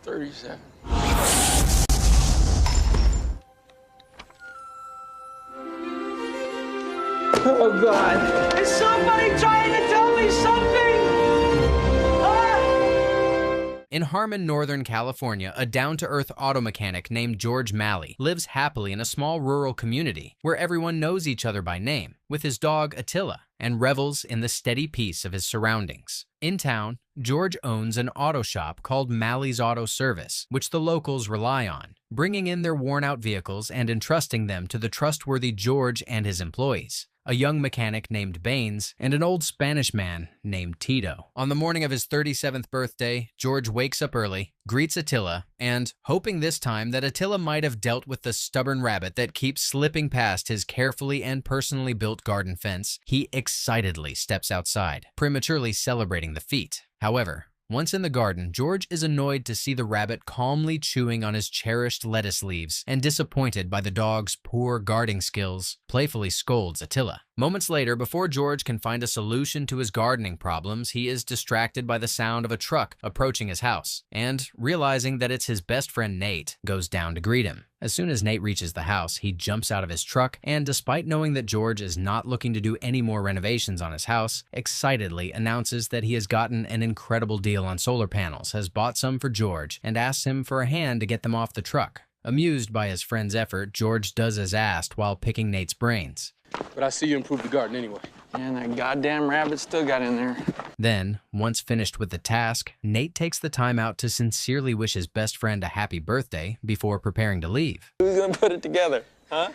37. Oh, God. Is somebody trying to tell me something? In Harmon, Northern California, a down-to-earth auto mechanic named George Malley lives happily in a small rural community where everyone knows each other by name, with his dog Attila, and revels in the steady peace of his surroundings. In town, George owns an auto shop called Malley's Auto Service, which the locals rely on, bringing in their worn-out vehicles and entrusting them to the trustworthy George and his employees, a young mechanic named Baines, and an old Spanish man named Tito. On the morning of his 37th birthday, George wakes up early, greets Attila, and, hoping this time that Attila might have dealt with the stubborn rabbit that keeps slipping past his carefully and personally built garden fence, he excitedly steps outside, prematurely celebrating the feat. However, once in the garden, George is annoyed to see the rabbit calmly chewing on his cherished lettuce leaves and disappointed by the dog's poor guarding skills, playfully scolds Attila. Moments later, before George can find a solution to his gardening problems, he is distracted by the sound of a truck approaching his house, and, realizing that it's his best friend Nate, goes down to greet him. As soon as Nate reaches the house, he jumps out of his truck and, despite knowing that George is not looking to do any more renovations on his house, excitedly announces that he has gotten an incredible deal on solar panels, has bought some for George, and asks him for a hand to get them off the truck. Amused by his friend's effort, George does as asked while picking Nate's brains. But I see you improved the garden anyway. And that goddamn rabbit still got in there. Then, once finished with the task, Nate takes the time out to sincerely wish his best friend a happy birthday before preparing to leave. Who's gonna put it together, huh?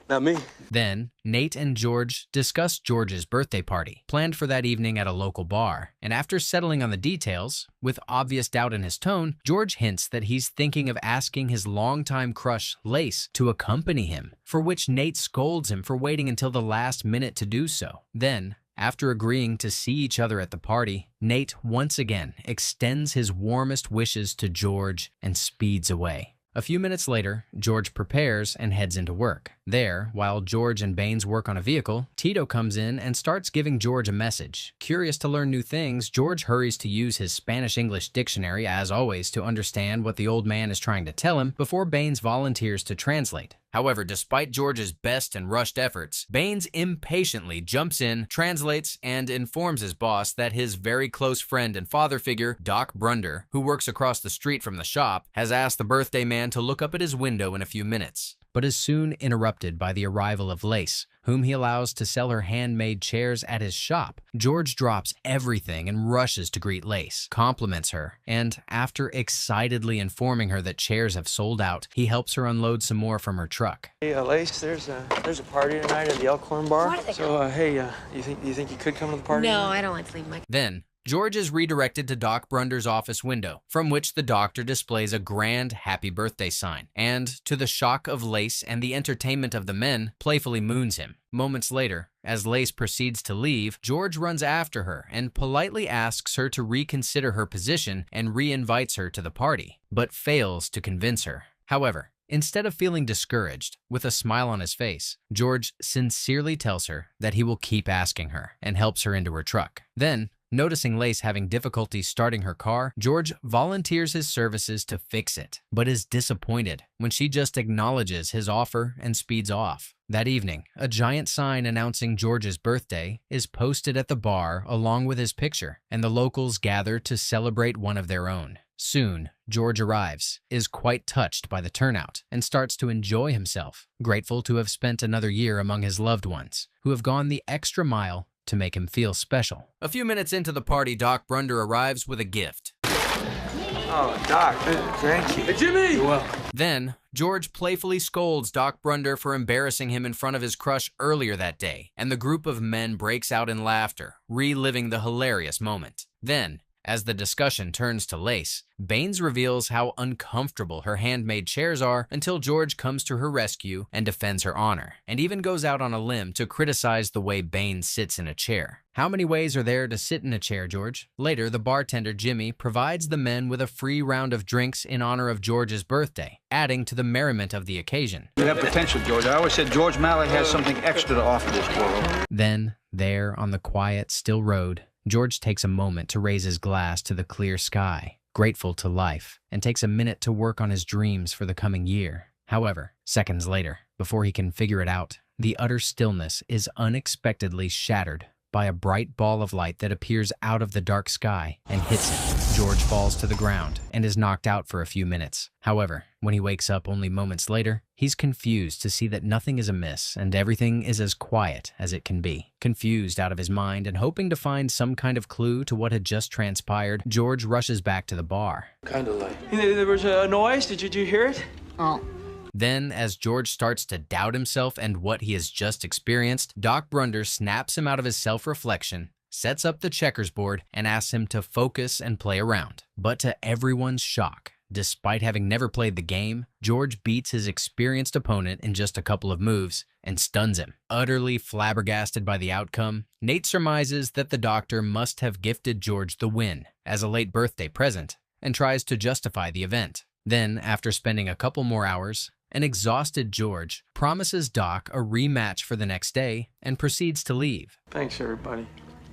Not me. Then, Nate and George discuss George's birthday party, planned for that evening at a local bar, and after settling on the details, with obvious doubt in his tone, George hints that he's thinking of asking his longtime crush, Lace, to accompany him, for which Nate scolds him for waiting until the last minute to do so. Then, after agreeing to see each other at the party, Nate once again extends his warmest wishes to George and speeds away. A few minutes later, George prepares and heads into work. There, while George and Baines work on a vehicle, Tito comes in and starts giving George a message. Curious to learn new things, George hurries to use his Spanish-English dictionary, as always, to understand what the old man is trying to tell him before Baines volunteers to translate. However, despite George's best and rushed efforts, Baines impatiently jumps in, translates, and informs his boss that his very close friend and father figure, Doc Brunder, who works across the street from the shop, has asked the birthday man to look up at his window in a few minutes, but is soon interrupted by the arrival of Lace, whom he allows to sell her handmade chairs at his shop. George drops everything and rushes to greet Lace, compliments her, and after excitedly informing her that chairs have sold out, he helps her unload some more from her truck. Hey, Lace, there's a party tonight at the Elkhorn Bar. So, hey, you think you could come to the party? No, tonight? I don't like to leave my... Then, George is redirected to Doc Brunder's office window, from which the doctor displays a grand happy birthday sign, and, to the shock of Lace and the entertainment of the men, playfully moons him. Moments later, as Lace proceeds to leave, George runs after her and politely asks her to reconsider her position and re-invites her to the party, but fails to convince her. However, instead of feeling discouraged, with a smile on his face, George sincerely tells her that he will keep asking her and helps her into her truck. Then, noticing Lace having difficulty starting her car, George volunteers his services to fix it, but is disappointed when she just acknowledges his offer and speeds off. That evening, a giant sign announcing George's birthday is posted at the bar along with his picture, and the locals gather to celebrate one of their own. Soon, George arrives, is quite touched by the turnout, and starts to enjoy himself, grateful to have spent another year among his loved ones, who have gone the extra mile to make him feel special. A few minutes into the party, Doc Brunder arrives with a gift. Oh, Doc, thank you. Hey, Jimmy! You're welcome. Then, George playfully scolds Doc Brunder for embarrassing him in front of his crush earlier that day, and the group of men breaks out in laughter, reliving the hilarious moment. Then, as the discussion turns to Lace, Baines reveals how uncomfortable her handmade chairs are until George comes to her rescue and defends her honor, and even goes out on a limb to criticize the way Baines sits in a chair. How many ways are there to sit in a chair, George? Later, the bartender Jimmy provides the men with a free round of drinks in honor of George's birthday, adding to the merriment of the occasion. You have potential, George. I always said George Malley has something extra to offer this world. Then, there on the quiet, still road, George takes a moment to raise his glass to the clear sky, grateful to life, and takes a minute to work on his dreams for the coming year. However, seconds later, before he can figure it out, the utter stillness is unexpectedly shattered by a bright ball of light that appears out of the dark sky and hits him. George falls to the ground and is knocked out for a few minutes. However, when he wakes up only moments later, he's confused to see that nothing is amiss and everything is as quiet as it can be. Confused out of his mind and hoping to find some kind of clue to what had just transpired, George rushes back to the bar. Kind of like. There was a noise. Did you hear it? Oh. Then, as George starts to doubt himself and what he has just experienced, Doc Brunder snaps him out of his self-reflection, sets up the checkers board, and asks him to focus and play around. But to everyone's shock, despite having never played the game, George beats his experienced opponent in just a couple of moves and stuns him. Utterly flabbergasted by the outcome, Nate surmises that the doctor must have gifted George the win as a late birthday present and tries to justify the event. Then, after spending a couple more hours, an exhausted George promises Doc a rematch for the next day and proceeds to leave. Thanks, everybody.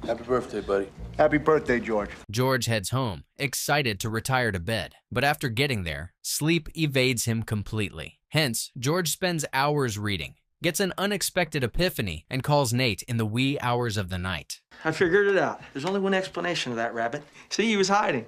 Happy birthday, buddy. Happy birthday, George. George heads home, excited to retire to bed. But after getting there, sleep evades him completely. Hence, George spends hours reading, gets an unexpected epiphany, and calls Nate in the wee hours of the night. I figured it out. There's only one explanation of that rabbit. See, he was hiding.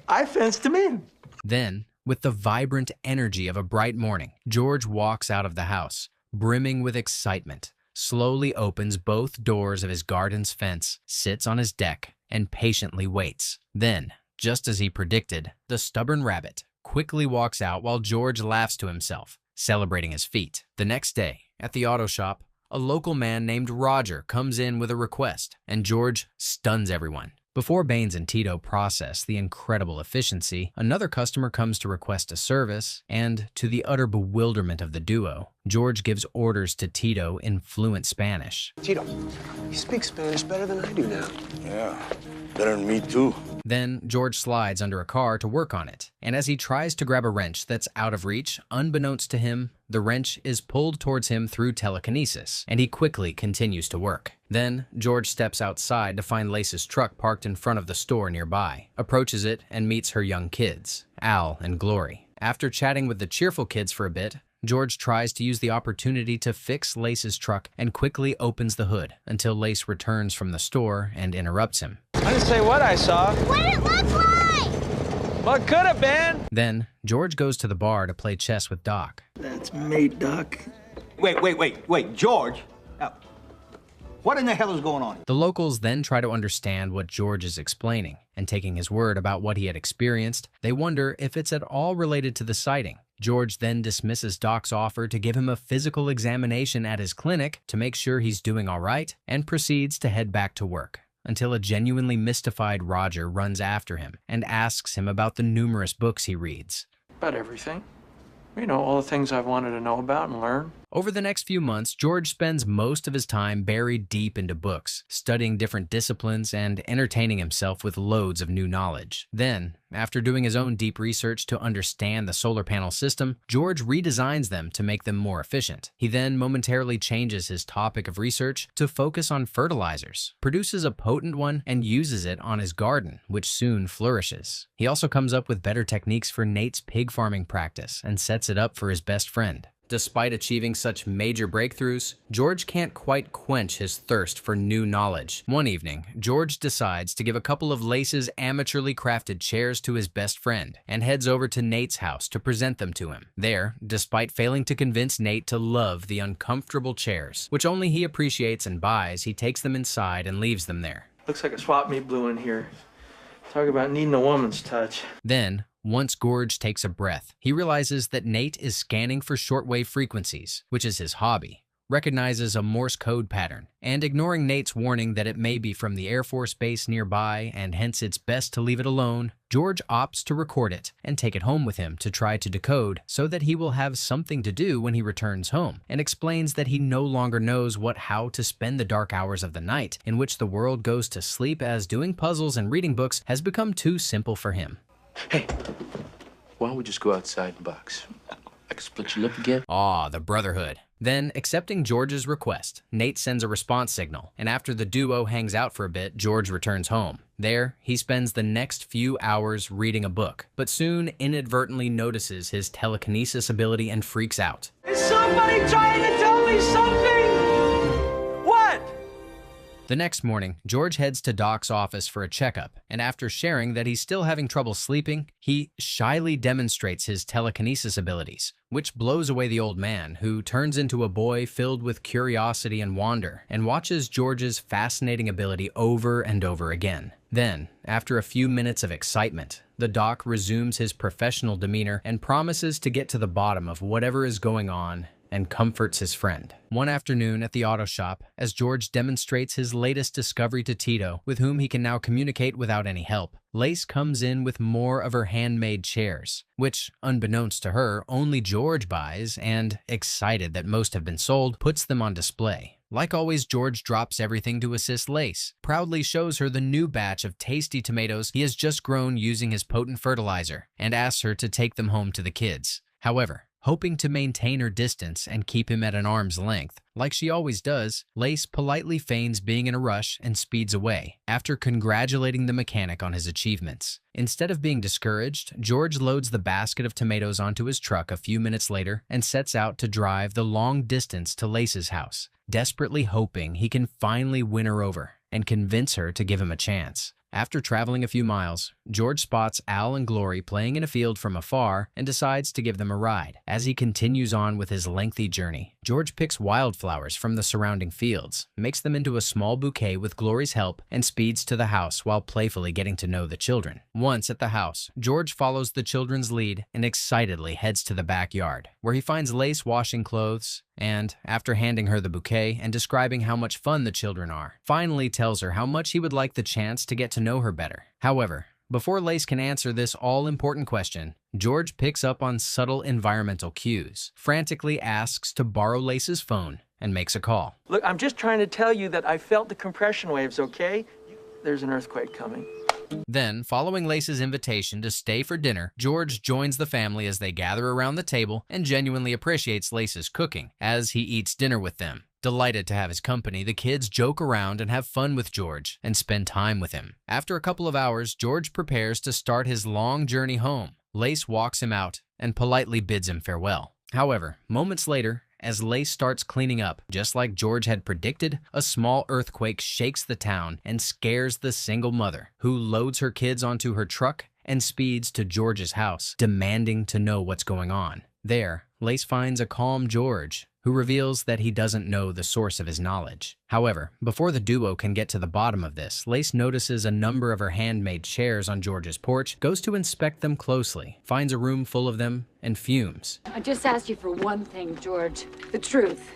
I fenced him in. Then, with the vibrant energy of a bright morning, George walks out of the house, brimming with excitement, slowly opens both doors of his garden's fence, sits on his deck, and patiently waits. Then, just as he predicted, the stubborn rabbit quickly walks out while George laughs to himself, celebrating his feat. The next day, at the auto shop, a local man named Roger comes in with a request, and George stuns everyone. Before Baines and Tito process the incredible efficiency, another customer comes to request a service, and to the utter bewilderment of the duo, George gives orders to Tito in fluent Spanish. Tito, you speak Spanish better than I do now. Yeah, better than me too. Then George slides under a car to work on it, and as he tries to grab a wrench that's out of reach, unbeknownst to him, the wrench is pulled towards him through telekinesis, and he quickly continues to work. Then, George steps outside to find Lace's truck parked in front of the store nearby, approaches it, and meets her young kids, Al and Glory. After chatting with the cheerful kids for a bit, George tries to use the opportunity to fix Lace's truck and quickly opens the hood until Lace returns from the store and interrupts him. I didn't say what I saw. What it looks like! What could have been? Then, George goes to the bar to play chess with Doc. That's mate, Doc. Wait, George. What in the hell is going on? The locals then try to understand what George is explaining, and taking his word about what he had experienced, they wonder if it's at all related to the sighting. George then dismisses Doc's offer to give him a physical examination at his clinic to make sure he's doing all right, and proceeds to head back to work, until a genuinely mystified Roger runs after him and asks him about the numerous books he reads. About everything. You know, all the things I've wanted to know about and learn. Over the next few months, George spends most of his time buried deep into books, studying different disciplines and entertaining himself with loads of new knowledge. Then, after doing his own deep research to understand the solar panel system, George redesigns them to make them more efficient. He then momentarily changes his topic of research to focus on fertilizers, produces a potent one, and uses it on his garden, which soon flourishes. He also comes up with better techniques for Nate's pig farming practice and sets it up for his best friend. Despite achieving such major breakthroughs, George can't quite quench his thirst for new knowledge. One evening, George decides to give a couple of Lace's amateurly crafted chairs to his best friend and heads over to Nate's house to present them to him. There, despite failing to convince Nate to love the uncomfortable chairs, which only he appreciates and buys, he takes them inside and leaves them there. Looks like a swap meet blew in here. Talk about needing a woman's touch. Then, once George takes a breath, he realizes that Nate is scanning for shortwave frequencies, which is his hobby, recognizes a Morse code pattern, and ignoring Nate's warning that it may be from the Air Force base nearby and hence it's best to leave it alone, George opts to record it and take it home with him to try to decode so that he will have something to do when he returns home, and explains that he no longer knows how to spend the dark hours of the night in which the world goes to sleep, as doing puzzles and reading books has become too simple for him. Hey, why don't we just go outside and box? I could split your lip again? Aw, the brotherhood. Then, accepting George's request, Nate sends a response signal, and after the duo hangs out for a bit, George returns home. There, he spends the next few hours reading a book, but soon inadvertently notices his telekinesis ability and freaks out. Is somebody trying to tell me something? What? The next morning, George heads to Doc's office for a checkup, and after sharing that he's still having trouble sleeping, he shyly demonstrates his telekinesis abilities, which blows away the old man, who turns into a boy filled with curiosity and wonder, and watches George's fascinating ability over and over again. Then, after a few minutes of excitement, the doc resumes his professional demeanor and promises to get to the bottom of whatever is going on and comforts his friend. One afternoon at the auto shop, as George demonstrates his latest discovery to Tito, with whom he can now communicate without any help, Lace comes in with more of her handmade chairs, which, unbeknownst to her, only George buys and, excited that most have been sold, puts them on display. Like always, George drops everything to assist Lace, proudly shows her the new batch of tasty tomatoes he has just grown using his potent fertilizer, and asks her to take them home to the kids. However, hoping to maintain her distance and keep him at an arm's length, like she always does, Lace politely feigns being in a rush and speeds away, after congratulating the mechanic on his achievements. Instead of being discouraged, George loads the basket of tomatoes onto his truck a few minutes later and sets out to drive the long distance to Lace's house, desperately hoping he can finally win her over and convince her to give him a chance. After traveling a few miles, George spots Al and Glory playing in a field from afar and decides to give them a ride. As he continues on with his lengthy journey, George picks wildflowers from the surrounding fields, makes them into a small bouquet with Glory's help, and speeds to the house while playfully getting to know the children. Once at the house, George follows the children's lead and excitedly heads to the backyard, where he finds Lace washing clothes and, after handing her the bouquet and describing how much fun the children are, finally tells her how much he would like the chance to get to know her better. However, before Lace can answer this all-important question, George picks up on subtle environmental cues, frantically asks to borrow Lace's phone, and makes a call. Look, I'm just trying to tell you that I felt the compression waves, okay? There's an earthquake coming. Then, following Lace's invitation to stay for dinner, George joins the family as they gather around the table and genuinely appreciates Lace's cooking as he eats dinner with them. Delighted to have his company, the kids joke around and have fun with George and spend time with him. After a couple of hours, George prepares to start his long journey home. Lace walks him out and politely bids him farewell. However, moments later, as Lace starts cleaning up, just like George had predicted, a small earthquake shakes the town and scares the single mother, who loads her kids onto her truck and speeds to George's house, demanding to know what's going on. There, Lace finds a calm George, who reveals that he doesn't know the source of his knowledge. However, before the duo can get to the bottom of this, Lace notices a number of her handmade chairs on George's porch, goes to inspect them closely, finds a room full of them, and fumes. I just asked you for one thing, George. The truth.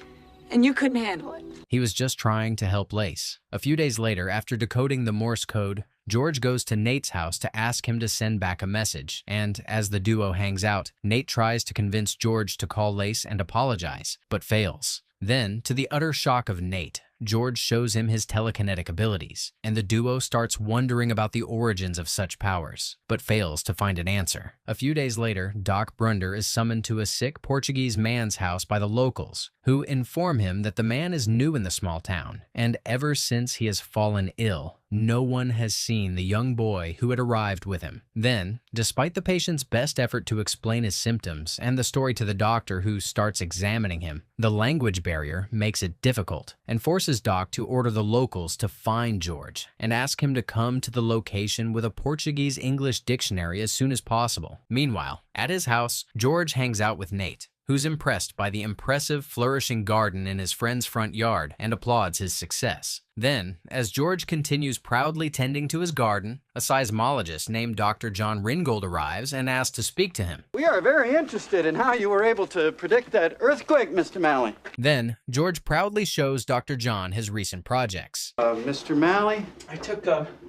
And you couldn't handle it. He was just trying to help Lace. A few days later, after decoding the Morse code, George goes to Nate's house to ask him to send back a message, and as the duo hangs out, Nate tries to convince George to call Lace and apologize, but fails. Then, to the utter shock of Nate, George shows him his telekinetic abilities, and the duo starts wondering about the origins of such powers, but fails to find an answer. A few days later, Doc Brunder is summoned to a sick Portuguese man's house by the locals, who inform him that the man is new in the small town, and ever since he has fallen ill, no one has seen the young boy who had arrived with him. Then, despite the patient's best effort to explain his symptoms and the story to the doctor who starts examining him, the language barrier makes it difficult and forces Doc to order the locals to find George and ask him to come to the location with a Portuguese-English dictionary as soon as possible. Meanwhile, at his house, George hangs out with Nate, who's impressed by the impressive, flourishing garden in his friend's front yard and applauds his success. Then, as George continues proudly tending to his garden, a seismologist named Dr. John Ringold arrives and asks to speak to him. We are very interested in how you were able to predict that earthquake, Mr. Malley. Then, George proudly shows Dr. John his recent projects. Mr. Malley? I took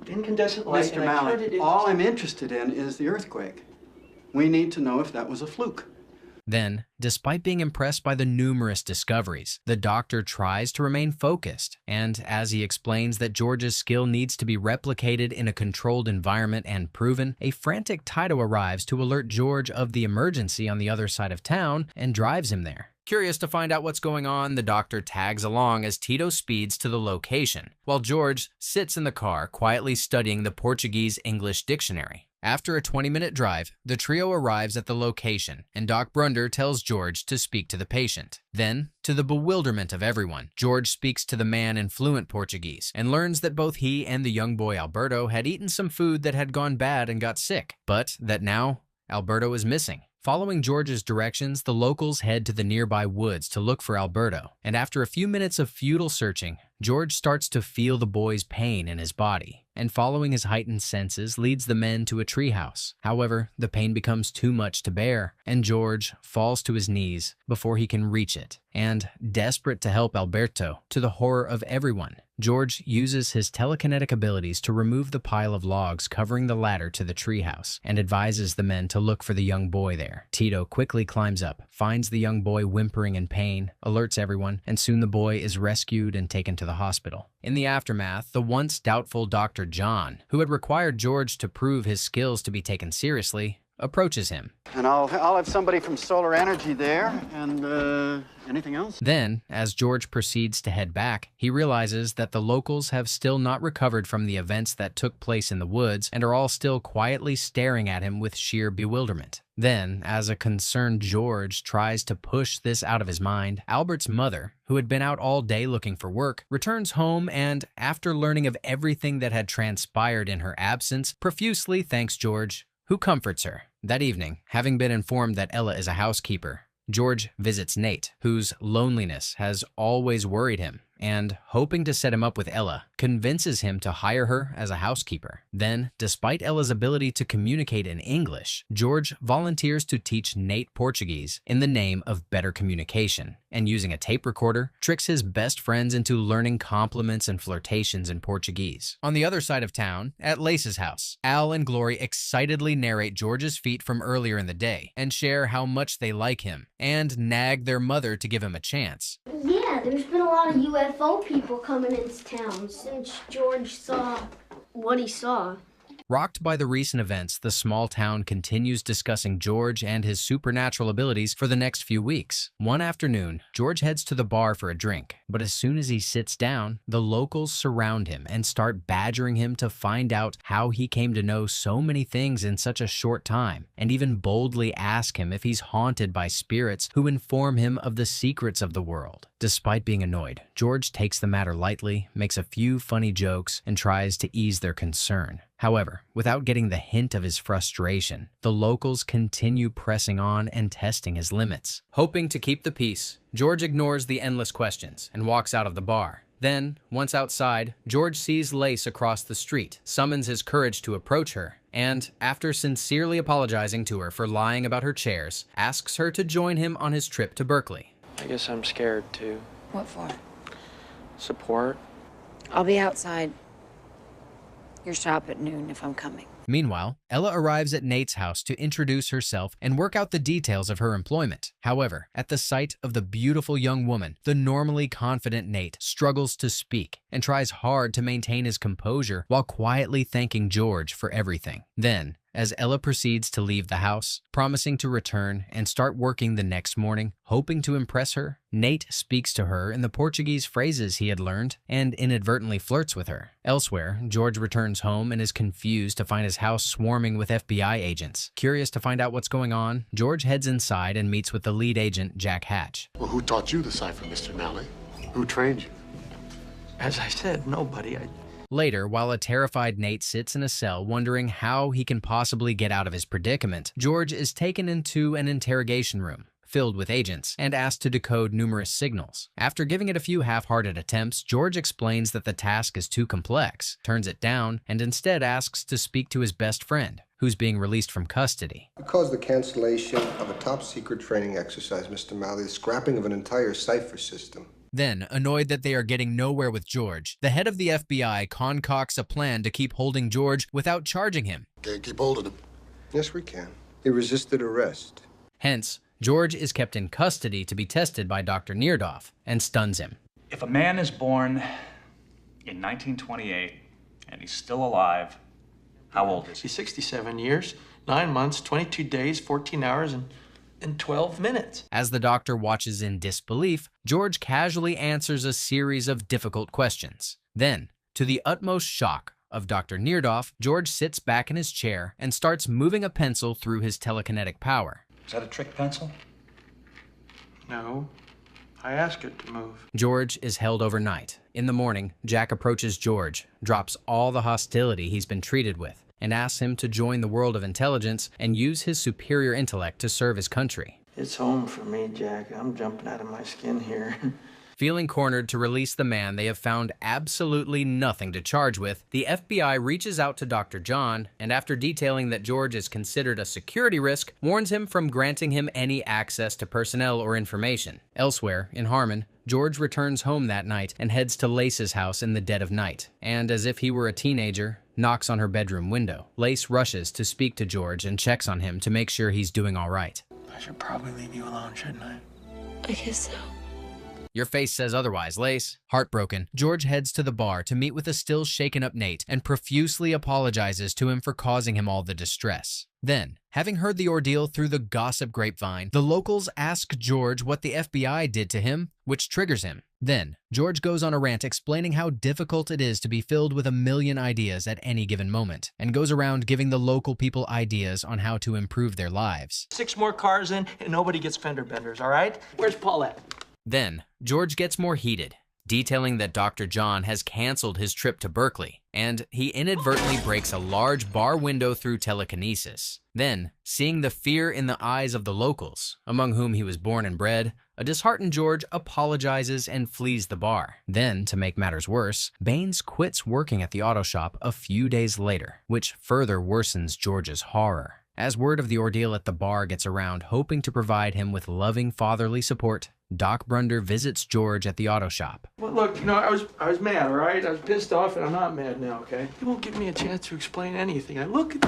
incandescent light Mr. and I turned it Malley, into... all I'm interested in is the earthquake. We need to know if that was a fluke. Then, despite being impressed by the numerous discoveries, the doctor tries to remain focused, and as he explains that George's skill needs to be replicated in a controlled environment and proven, a frantic Tito arrives to alert George of the emergency on the other side of town and drives him there. Curious to find out what's going on, the doctor tags along as Tito speeds to the location, while George sits in the car quietly studying the Portuguese-English dictionary. After a 20-minute drive, the trio arrives at the location, and Doc Brunder tells George to speak to the patient. Then, to the bewilderment of everyone, George speaks to the man in fluent Portuguese and learns that both he and the young boy Alberto had eaten some food that had gone bad and got sick, but that now Alberto is missing. Following George's directions, the locals head to the nearby woods to look for Alberto, and after a few minutes of futile searching, George starts to feel the boy's pain in his body, and following his heightened senses leads the men to a treehouse. However, the pain becomes too much to bear, and George falls to his knees before he can reach it. And, desperate to help Alberto, to the horror of everyone, George uses his telekinetic abilities to remove the pile of logs covering the ladder to the treehouse and advises the men to look for the young boy there. Tito quickly climbs up, finds the young boy whimpering in pain, alerts everyone, and soon the boy is rescued and taken to the hospital. In the aftermath, the once doubtful Dr. John, who had required George to prove his skills to be taken seriously, approaches him. And I'll have somebody from Solar Energy there, and anything else? Then, as George proceeds to head back, he realizes that the locals have still not recovered from the events that took place in the woods and are all still quietly staring at him with sheer bewilderment. Then, as a concerned George tries to push this out of his mind, Albert's mother, who had been out all day looking for work, returns home and, after learning of everything that had transpired in her absence, profusely thanks George, who comforts her. That evening, having been informed that Ella is a housekeeper, George visits Nate, whose loneliness has always worried him, and, hoping to set him up with Ella, convinces him to hire her as a housekeeper. Then, despite Ella's ability to communicate in English, George volunteers to teach Nate Portuguese in the name of better communication, and using a tape recorder, tricks his best friends into learning compliments and flirtations in Portuguese. On the other side of town, at Lace's house, Al and Glory excitedly narrate George's feat from earlier in the day and share how much they like him, and nag their mother to give him a chance. Yeah, there's been a lot of UFO people coming into town since George saw what he saw. Rocked by the recent events, the small town continues discussing George and his supernatural abilities for the next few weeks. One afternoon, George heads to the bar for a drink, but as soon as he sits down, the locals surround him and start badgering him to find out how he came to know so many things in such a short time, and even boldly ask him if he's haunted by spirits who inform him of the secrets of the world. Despite being annoyed, George takes the matter lightly, makes a few funny jokes, and tries to ease their concern. However, without getting the hint of his frustration, the locals continue pressing on and testing his limits. Hoping to keep the peace, George ignores the endless questions and walks out of the bar. Then, once outside, George sees Lace across the street, summons his courage to approach her, and, after sincerely apologizing to her for lying about her chairs, asks her to join him on his trip to Berkeley. I guess I'm scared, too. What for? Support? I'll be outside your shop at noon if I'm coming. Meanwhile, Ella arrives at Nate's house to introduce herself and work out the details of her employment. However, at the sight of the beautiful young woman, the normally confident Nate struggles to speak and tries hard to maintain his composure while quietly thanking George for everything. Then, as Ella proceeds to leave the house, promising to return and start working the next morning, hoping to impress her, Nate speaks to her in the Portuguese phrases he had learned and inadvertently flirts with her. Elsewhere, George returns home and is confused to find his house swarming with FBI agents. Curious to find out what's going on, George heads inside and meets with the lead agent, Jack Hatch. Well, who taught you the cipher, Mr. Malley? Who trained you? As I said, nobody. Later, while a terrified Nate sits in a cell wondering how he can possibly get out of his predicament, George is taken into an interrogation room filled with agents and asked to decode numerous signals. After giving it a few half-hearted attempts, George explains that the task is too complex, turns it down, and instead asks to speak to his best friend, who's being released from custody. Because the cancellation of a top-secret training exercise, Mr. Malley, the scrapping of an entire cipher system. Then, annoyed that they are getting nowhere with George, the head of the FBI concocts a plan to keep holding George without charging him. Can't keep holding him. Yes, we can. He resisted arrest. Hence, George is kept in custody to be tested by Dr. Neerdorf and stuns him. If a man is born in 1928 and he's still alive, how old is he? He's 67 years, 9 months, 22 days, 14 hours, and 12 minutes. As the doctor watches in disbelief, George casually answers a series of difficult questions. Then, to the utmost shock of Dr. Neerdorf, George sits back in his chair and starts moving a pencil through his telekinetic power. Is that a trick pencil? No, I asked it to move. George is held overnight. In the morning, Jack approaches George, drops all the hostility he's been treated with, and asks him to join the world of intelligence and use his superior intellect to serve his country. It's home for me, Jack. I'm jumping out of my skin here. Feeling cornered to release the man they have found absolutely nothing to charge with, the FBI reaches out to Dr. Jon, and after detailing that George is considered a security risk, warns him from granting him any access to personnel or information. Elsewhere, in Harmon, George returns home that night and heads to Lace's house in the dead of night, and as if he were a teenager, knocks on her bedroom window. Lace rushes to speak to George and checks on him to make sure he's doing all right. I should probably leave you alone, shouldn't I? I guess so. Your face says otherwise, Lace. Heartbroken, George heads to the bar to meet with a still shaken up Nate and profusely apologizes to him for causing him all the distress. Then, having heard the ordeal through the gossip grapevine, the locals ask George what the FBI did to him, which triggers him. Then, George goes on a rant explaining how difficult it is to be filled with a million ideas at any given moment, and goes around giving the local people ideas on how to improve their lives. 6 more cars in, and nobody gets fender benders, all right? Where's Paulette? Then, George gets more heated, detailing that Dr. Jon has canceled his trip to Berkeley, and he inadvertently breaks a large bar window through telekinesis. Then, seeing the fear in the eyes of the locals, among whom he was born and bred, a disheartened George apologizes and flees the bar. Then, to make matters worse, Baines quits working at the auto shop a few days later, which further worsens George's horror. As word of the ordeal at the bar gets around, hoping to provide him with loving fatherly support, Doc Brunder visits George at the auto shop. Well, look, I was mad, all right? I was pissed off, and I'm not mad now, okay? You won't give me a chance to explain anything. I look at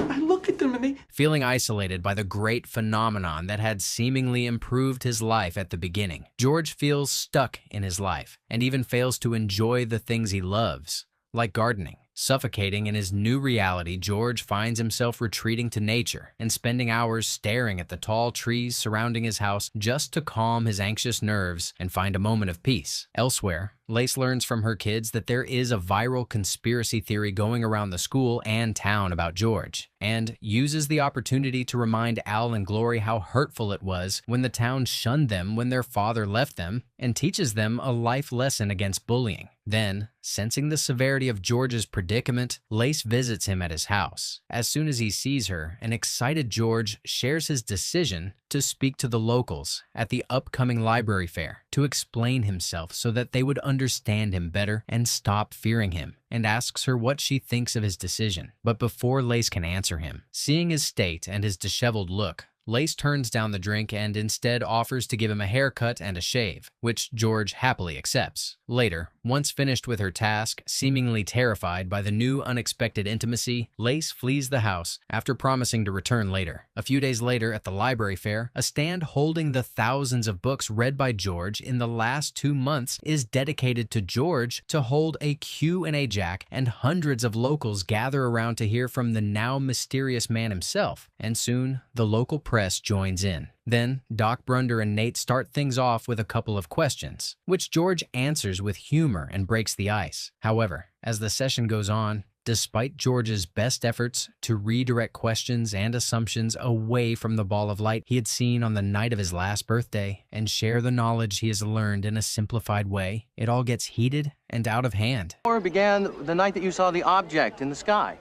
them, and they... Feeling isolated by the great phenomenon that had seemingly improved his life at the beginning, George feels stuck in his life, and even fails to enjoy the things he loves, like gardening. Suffocating in his new reality, George finds himself retreating to nature and spending hours staring at the tall trees surrounding his house just to calm his anxious nerves and find a moment of peace. Elsewhere, Lace learns from her kids that there is a viral conspiracy theory going around the school and town about George, and uses the opportunity to remind Al and Glory how hurtful it was when the town shunned them when their father left them, and teaches them a life lesson against bullying. Then, sensing the severity of George's predicament, Lace visits him at his house. As soon as he sees her, an excited George shares his decision to speak to the locals at the upcoming library fair to explain himself so that they would understand him better and stop fearing him, and asks her what she thinks of his decision. But before Lace can answer him, seeing his state and his disheveled look, Lace turns down the drink and instead offers to give him a haircut and a shave, which George happily accepts. Later, once finished with her task, seemingly terrified by the new unexpected intimacy, Lace flees the house after promising to return later. A few days later at the library fair, a stand holding the thousands of books read by George in the last 2 months is dedicated to George to hold a Q&A jack, and hundreds of locals gather around to hear from the now mysterious man himself, and soon the local press joins in. Then, Doc Brunder and Nate start things off with a couple of questions, which George answers with humor and breaks the ice. However, as the session goes on, despite George's best efforts to redirect questions and assumptions away from the ball of light he had seen on the night of his last birthday and share the knowledge he has learned in a simplified way, it all gets heated and out of hand. Or began the night that you saw the object in the sky.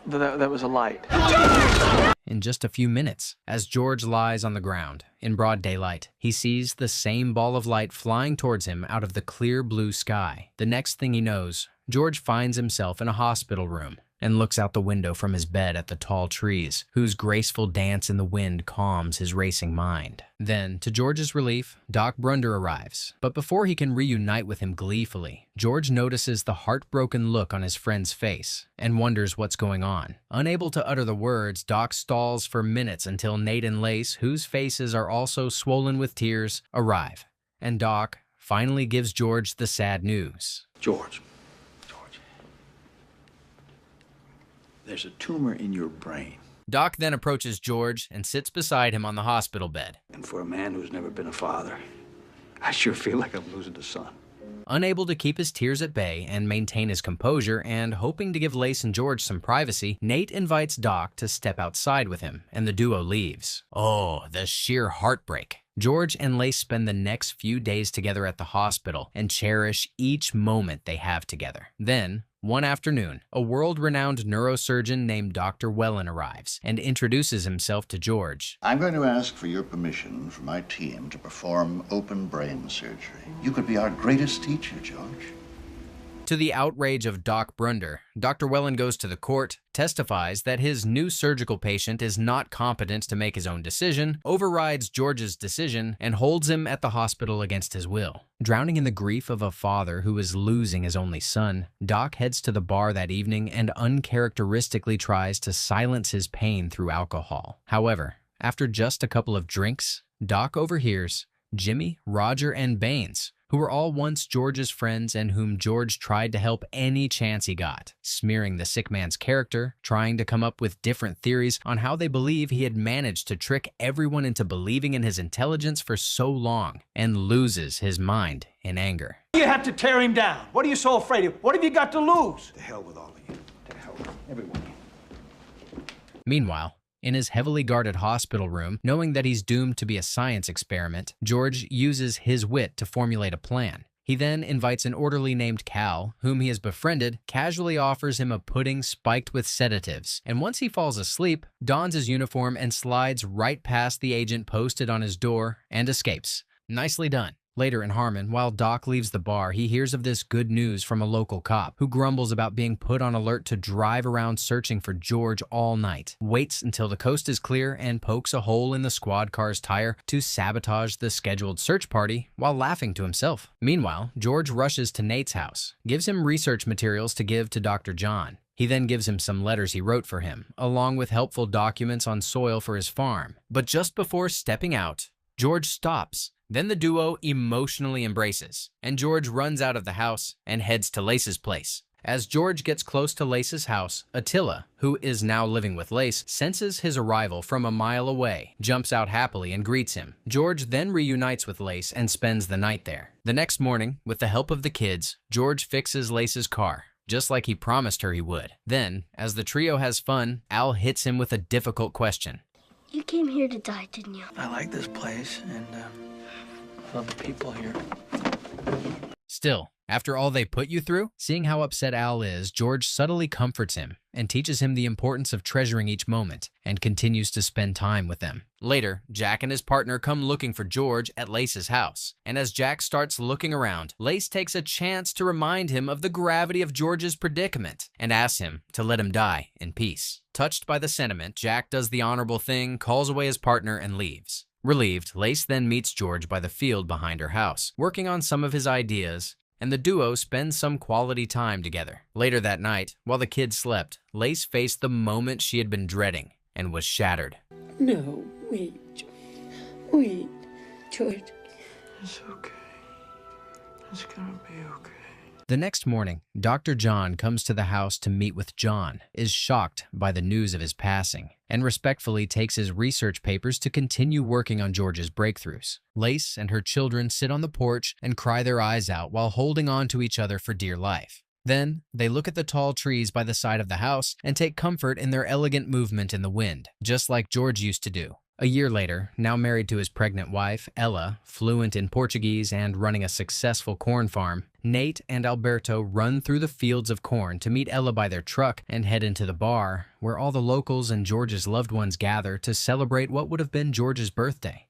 That was a light. In just a few minutes, as George lies on the ground in broad daylight, he sees the same ball of light flying towards him out of the clear blue sky. The next thing he knows, George finds himself in a hospital room, and looks out the window from his bed at the tall trees, whose graceful dance in the wind calms his racing mind. Then, to George's relief, Doc Brunder arrives. But before he can reunite with him gleefully, George notices the heartbroken look on his friend's face and wonders what's going on. Unable to utter the words, Doc stalls for minutes until Nate and Lace, whose faces are also swollen with tears, arrive. And Doc finally gives George the sad news. George, there's a tumor in your brain. Doc then approaches George and sits beside him on the hospital bed. And for a man who's never been a father, I sure feel like I'm losing a son. Unable to keep his tears at bay and maintain his composure, and hoping to give Lace and George some privacy, Nate invites Doc to step outside with him, and the duo leaves. Oh, the sheer heartbreak. George and Lace spend the next few days together at the hospital and cherish each moment they have together. Then, one afternoon, a world-renowned neurosurgeon named Dr. Wellen arrives and introduces himself to George. I'm going to ask for your permission for my team to perform open brain surgery. You could be our greatest teacher, George. To the outrage of Doc Brunder, Dr. Wellen goes to the court, testifies that his new surgical patient is not competent to make his own decision, overrides George's decision, and holds him at the hospital against his will. Drowning in the grief of a father who is losing his only son, Doc heads to the bar that evening and uncharacteristically tries to silence his pain through alcohol. However, after just a couple of drinks, Doc overhears Jimmy, Roger, and Baines, who were all once George's friends and whom George tried to help any chance he got, smearing the sick man's character, trying to come up with different theories on how they believe he had managed to trick everyone into believing in his intelligence for so long, and loses his mind in anger. You have to tear him down. What are you so afraid of? What have you got to lose? To hell with all of you. To hell with everyone. Meanwhile, in his heavily guarded hospital room, knowing that he's doomed to be a science experiment, George uses his wit to formulate a plan. He then invites an orderly named Cal, whom he has befriended, casually offers him a pudding spiked with sedatives, and once he falls asleep, dons his uniform and slides right past the agent posted on his door and escapes. Nicely done. Later in Harmon, while Doc leaves the bar, he hears of this good news from a local cop who grumbles about being put on alert to drive around searching for George all night, waits until the coast is clear, and pokes a hole in the squad car's tire to sabotage the scheduled search party while laughing to himself. Meanwhile, George rushes to Nate's house, gives him research materials to give to Dr. John. He then gives him some letters he wrote for him, along with helpful documents on soil for his farm. But just before stepping out, George stops. Then the duo emotionally embraces, and George runs out of the house and heads to Lace's place. As George gets close to Lace's house, Attila, who is now living with Lace, senses his arrival from a mile away, jumps out happily and greets him. George then reunites with Lace and spends the night there. The next morning, with the help of the kids, George fixes Lace's car, just like he promised her he would. Then, as the trio has fun, Al hits him with a difficult question. You came here to die, didn't you? I like this place, and love the people here. Still, after all they put you through, seeing how upset Al is, George subtly comforts him and teaches him the importance of treasuring each moment and continues to spend time with them. Later, Jack and his partner come looking for George at Lace's house, and as Jack starts looking around, Lace takes a chance to remind him of the gravity of George's predicament and asks him to let him die in peace. Touched by the sentiment, Jack does the honorable thing, calls away his partner, and leaves. Relieved, Lace then meets George by the field behind her house, working on some of his ideas, and the duo spends some quality time together. Later that night, while the kids slept, Lace faced the moment she had been dreading and was shattered. No, wait, George. It's okay. It's gonna be okay. The next morning, Dr. John comes to the house to meet with John, is shocked by the news of his passing, and respectfully takes his research papers to continue working on George's breakthroughs. Lace and her children sit on the porch and cry their eyes out while holding on to each other for dear life. Then, they look at the tall trees by the side of the house and take comfort in their elegant movement in the wind, just like George used to do. A year later, now married to his pregnant wife, Ella, fluent in Portuguese and running a successful corn farm, Nate and Alberto run through the fields of corn to meet Ella by their truck and head into the bar, where all the locals and George's loved ones gather to celebrate what would have been George's birthday.